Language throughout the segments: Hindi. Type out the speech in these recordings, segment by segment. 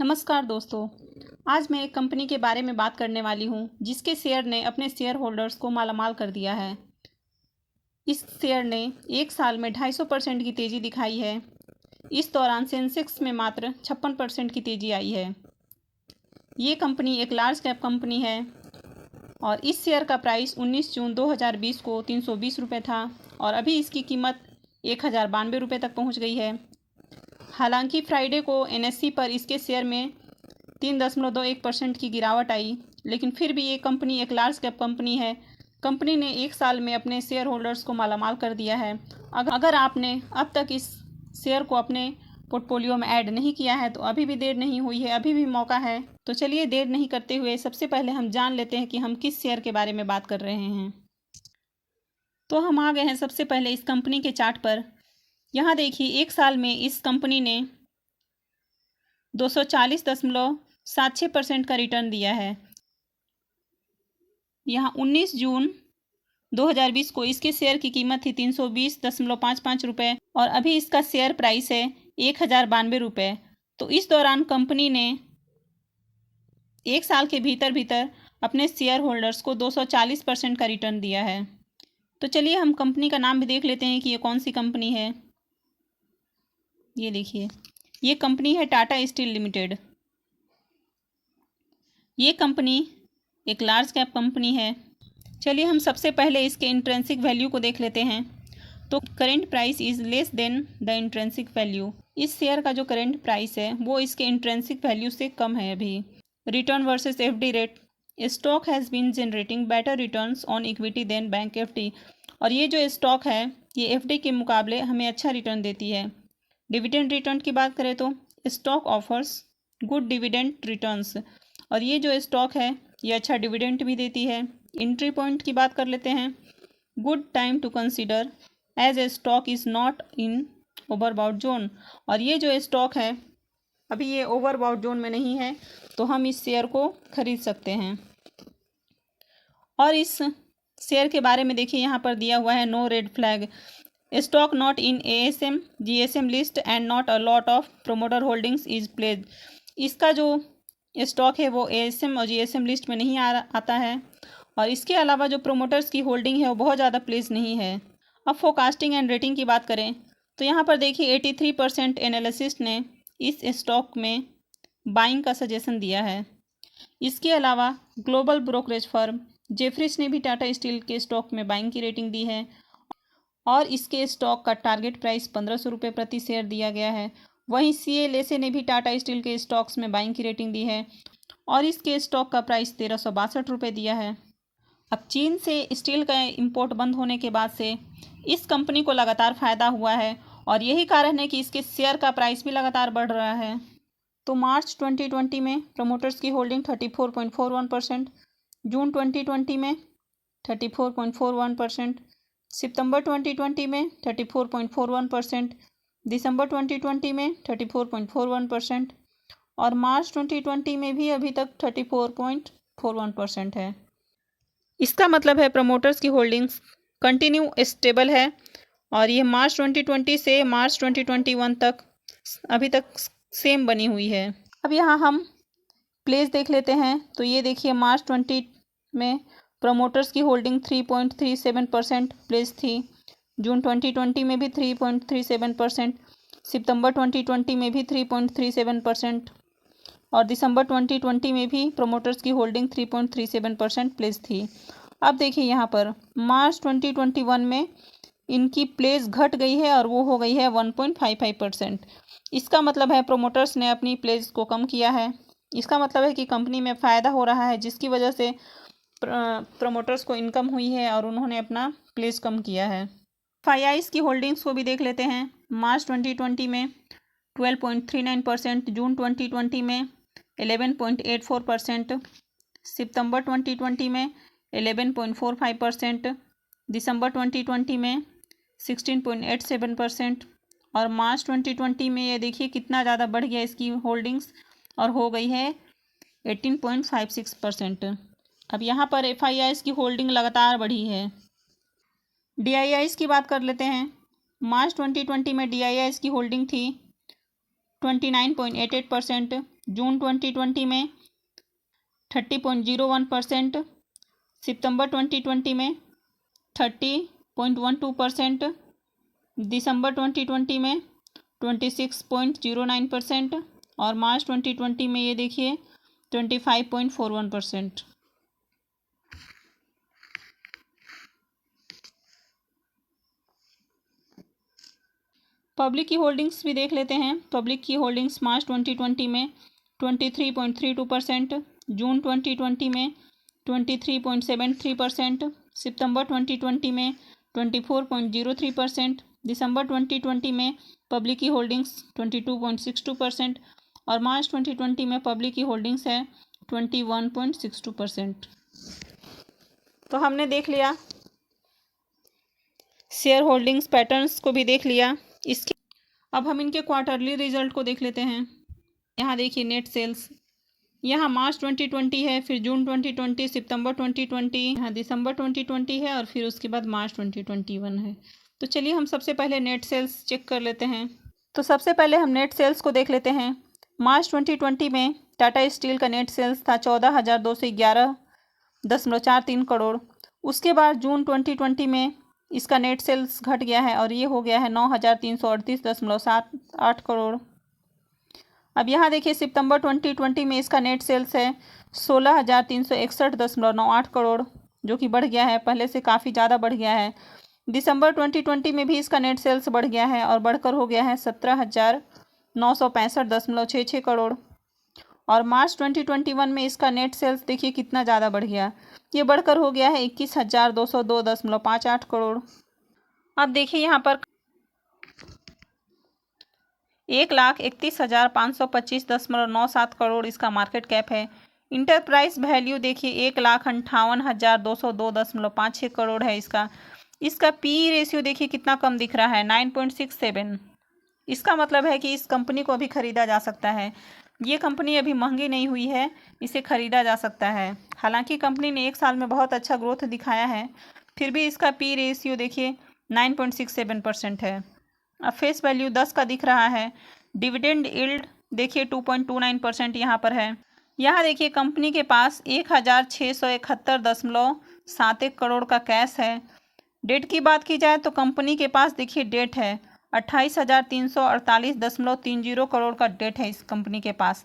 नमस्कार दोस्तों। आज मैं एक कंपनी के बारे में बात करने वाली हूं जिसके शेयर ने अपने शेयर होल्डर्स को मालामाल कर दिया है। इस शेयर ने एक साल में 250% की तेज़ी दिखाई है। इस दौरान सेंसेक्स में मात्र 56% की तेज़ी आई है। ये कंपनी एक लार्ज कैप कंपनी है और इस शेयर का प्राइस 19 जून 2020 को 320 रुपये था और अभी इसकी कीमत 1092 रुपये तक पहुँच गई है। हालांकि फ्राइडे को एनएसई पर इसके शेयर में 3.21% की गिरावट आई, लेकिन फिर भी ये कंपनी एक लार्ज कैप कंपनी है। कंपनी ने एक साल में अपने शेयर होल्डर्स को मालामाल कर दिया है। अगर आपने अब तक इस शेयर को अपने पोर्टफोलियो में ऐड नहीं किया है तो अभी भी देर नहीं हुई है, अभी भी मौका है। तो चलिए देर नहीं करते हुए सबसे पहले हम जान लेते हैं कि हम किस शेयर के बारे में बात कर रहे हैं। तो हम आ गए हैं सबसे पहले इस कंपनी के चार्ट पर। यहाँ देखिए एक साल में इस कंपनी ने 240.76% का रिटर्न दिया है। यहाँ 19 जून 2020 को इसके शेयर की कीमत थी 320.55 रुपये और अभी इसका शेयर प्राइस है 1092 रुपये। तो इस दौरान कंपनी ने एक साल के भीतर अपने शेयर होल्डर्स को 240% का रिटर्न दिया है। तो चलिए हम कंपनी का नाम भी देख लेते हैं कि ये कौन सी कंपनी है। ये देखिए, ये कंपनी है टाटा स्टील लिमिटेड। ये कंपनी एक लार्ज कैप कंपनी है। चलिए हम सबसे पहले इसके इंट्रिंसिक वैल्यू को देख लेते हैं। तो current price is less than the intrinsic value. इस शेयर का जो करेंट प्राइस है वो इसके इंट्रिंसिक वैल्यू से कम है अभी। Return versus FD rate, stock has been generating better returns on equity than bank FD. और ये जो स्टॉक है ये एफडी के मुकाबले हमें अच्छा रिटर्न देती है। डिविडेंड रिटर्न की बात करें तो stock offers good dividend returns, और ये जो स्टॉक है ये अच्छा डिविडेंड भी देती है। एंट्री पॉइंट की बात कर लेते हैं। Good time to consider as a stock is not in overbought zone, और ये जो स्टॉक है अभी ये ओवरबॉट जोन में नहीं है, तो हम इस शेयर को खरीद सकते हैं। और इस शेयर के बारे में देखिए यहाँ पर दिया हुआ है no red flag, stock not in ASM GSM list and not a lot of promoter holdings is pledge. इसका जो स्टॉक है वो एएसएम और जीएसएम लिस्ट में नहीं आता है, और इसके अलावा जो प्रोमोटर्स की होल्डिंग है वो बहुत ज़्यादा प्लेस नहीं है। अब फोरकास्टिंग एंड रेटिंग की बात करें तो यहाँ पर देखिए 83% एनालिसिस्ट ने इस स्टॉक में बाइंग का सजेशन दिया है। इसके अलावा ग्लोबल ब्रोकरेज फर्म जेफरीज ने भी टाटा स्टील के स्टॉक में बाइंग की रेटिंग दी है और इसके स्टॉक का टारगेट प्राइस 1500 रुपये प्रति शेयर दिया गया है। वहीं CLSA ने भी टाटा स्टील के स्टॉक्स में बाइंग की रेटिंग दी है और इसके स्टॉक का प्राइस 1362 रुपये दिया है। अब चीन से स्टील का इंपोर्ट बंद होने के बाद से इस कंपनी को लगातार फ़ायदा हुआ है और यही कारण है कि इसके शेयर का प्राइस भी लगातार बढ़ रहा है। तो मार्च 2020 में प्रमोटर्स की होल्डिंग 34.41%, जून 2020 में 34.41%, सितंबर 2020 में 34.41%, दिसंबर 2020 में 34.41% और मार्च 2020 में भी अभी तक 34.41% है। इसका मतलब है प्रमोटर्स की होल्डिंग्स कंटिन्यू स्टेबल है और ये मार्च 2020 से मार्च 2021 तक अभी तक सेम बनी हुई है। अब यहाँ हम प्लेस देख लेते हैं। तो ये देखिए मार्च 20 में प्रमोटर्स की होल्डिंग 3.37% प्लेस थी, जून 2020 में भी 3.37%, सितंबर 2020 में भी 3.37% और दिसंबर 2020 में भी प्रमोटर्स की होल्डिंग 3.37% प्लेस थी। अब देखिए यहाँ पर मार्च 2021 में इनकी प्लेस घट गई है और वो हो गई है 1.55%। इसका मतलब है प्रोमोटर्स ने अपनी प्लेस को कम किया है। इसका मतलब है कि कंपनी में फ़ायदा हो रहा है जिसकी वजह से प्रोमोटर्स को इनकम हुई है और उन्होंने अपना प्लेस कम किया है। FIIs की होल्डिंग्स को भी देख लेते हैं। मार्च 2020 में 12.39%, जून 2020 में 11.84%, सितंबर 2020 में 11.45%, दिसंबर 2020 में 16.87% और मार्च 2020 में ये देखिए कितना ज़्यादा बढ़ गया इसकी होल्डिंग्स और हो गई है 18.56%। अब यहाँ पर FIIs की होल्डिंग लगातार बढ़ी है। DIIs की बात कर लेते हैं। मार्च 2020 में DIIs की होल्डिंग थी 29.88%, जून 2020 में 30.01%, सितंबर 2020 में 30.12%, दिसंबर 2020 में 26.09% और मार्च 2020 में ये देखिए 25.41%। पब्लिक की होल्डिंग्स भी देख लेते हैं। पब्लिक की होल्डिंग्स मार्च 2020 में 23.32%, जून 2020 में 23.73%, सितंबर 2020 में 24.03%, दिसंबर 2020 में पब्लिक की होल्डिंग्स 22.62% और मार्च 2020 में पब्लिक की होल्डिंग्स है 21.62%। तो हमने देख लिया, शेयर होल्डिंग्स पैटर्न्स को भी देख लिया। इसके अब हम इनके क्वार्टरली रिजल्ट को देख लेते हैं। यहाँ देखिए नेट सेल्स, यहाँ मार्च 2020 है, फिर जून 2020, सितंबर 2020, यहाँ दिसंबर 2020 है और फिर उसके बाद मार्च 2021 है। तो चलिए हम सबसे पहले नेट सेल्स चेक कर लेते हैं। तो सबसे पहले हम नेट सेल्स को देख लेते हैं। मार्च 2020 में टाटा स्टील का नेट सेल्स था 14,211.43 करोड़। उसके बाद जून 2020 में इसका नेट सेल्स घट गया है और ये हो गया है 9,338.78 करोड़। अब यहाँ देखिए सितंबर 2020 में इसका नेट सेल्स है 16,361.98 करोड़, जो कि बढ़ गया है, पहले से काफ़ी ज़्यादा बढ़ गया है। दिसंबर 2020 में भी इसका नेट सेल्स बढ़ गया है और बढ़कर हो गया है 17,965.66 करोड़। और मार्च 2021 में इसका नेट सेल्स देखिए कितना ज़्यादा बढ़ गया, ये बढ़कर हो गया है 21,202.58 करोड़। अब देखिए यहाँ पर 1,31,525.97 करोड़ इसका मार्केट कैप है। इंटरप्राइज वैल्यू देखिए 1,58,202.56 करोड़ है इसका। इसका पी रेशियो देखिए कितना कम दिख रहा है, 9.67। इसका मतलब है कि इस कंपनी को अभी खरीदा जा सकता है। ये कंपनी अभी महंगी नहीं हुई है, इसे खरीदा जा सकता है। हालांकि कंपनी ने 1 साल में बहुत अच्छा ग्रोथ दिखाया है, फिर भी इसका पी रेशियो देखिए 9.67% है। अब फेस वैल्यू 10 का दिख रहा है। डिविडेंड यील्ड देखिए 2.29% यहाँ पर है। यहाँ देखिए कंपनी के पास 1,671.71 करोड़ का कैश है। डेट की बात की जाए तो कंपनी के पास देखिए डेट है 28,348.30 करोड़ का डेट है इस कंपनी के पास।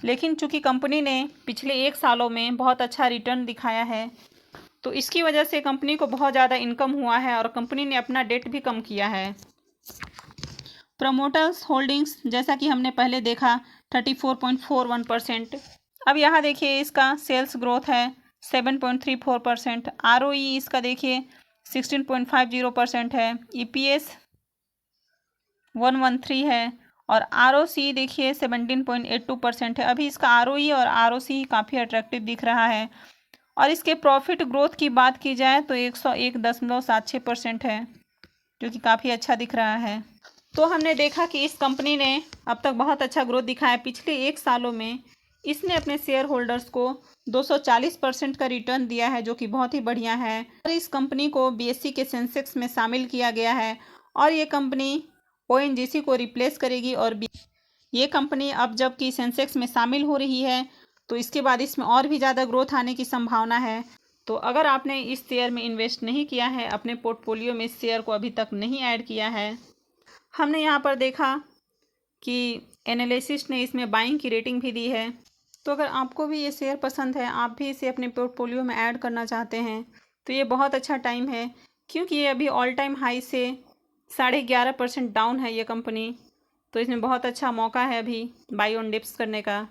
लेकिन चूंकि कंपनी ने पिछले 1 सालों में बहुत अच्छा रिटर्न दिखाया है, तो इसकी वजह से कंपनी को बहुत ज़्यादा इनकम हुआ है और कंपनी ने अपना डेट भी कम किया है। प्रमोटर्स होल्डिंग्स जैसा कि हमने पहले देखा 34.41%। अब यहाँ देखिए इसका सेल्स ग्रोथ है 7.34%। आरओई इसका देखिए 16.50% है। ईपीएस 113 है और आरओसी देखिए 17.82% है। अभी इसका आरओई और आरओसी काफ़ी अट्रैक्टिव दिख रहा है। और इसके प्रॉफिट ग्रोथ की बात की जाए तो 101.76% है, जो कि काफ़ी अच्छा दिख रहा है। तो हमने देखा कि इस कंपनी ने अब तक बहुत अच्छा ग्रोथ दिखाया। पिछले 1 सालों में इसने अपने शेयर होल्डर्स को 240% का रिटर्न दिया है, जो कि बहुत ही बढ़िया है। और इस कंपनी को बीएसई के सेंसेक्स में शामिल किया गया है और ये कंपनी ओएनजीसी को रिप्लेस करेगी। और ये कंपनी अब जबकि सेंसेक्स में शामिल हो रही है तो इसके बाद इसमें और भी ज़्यादा ग्रोथ आने की संभावना है। तो अगर आपने इस शेयर में इन्वेस्ट नहीं किया है, अपने पोर्टफोलियो में इस शेयर को अभी तक नहीं ऐड किया है, हमने यहाँ पर देखा कि एनालिसिस्ट ने इसमें बाइंग की रेटिंग भी दी है। तो अगर आपको भी ये शेयर पसंद है, आप भी इसे अपने पोर्टफोलियो में ऐड करना चाहते हैं, तो ये बहुत अच्छा टाइम है, क्योंकि ये अभी ऑल टाइम हाई से 11.5% डाउन है ये कंपनी। तो इसमें बहुत अच्छा मौका है अभी बाई ऑन डिप्स करने का।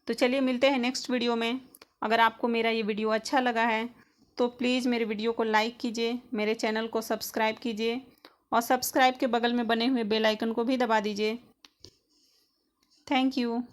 तो चलिए मिलते हैं नेक्स्ट वीडियो में। अगर आपको मेरा ये वीडियो अच्छा लगा है तो प्लीज़ मेरे वीडियो को लाइक कीजिए, मेरे चैनल को सब्सक्राइब कीजिए और सब्सक्राइब के बगल में बने हुए बेल आइकन को भी दबा दीजिए। Thank you.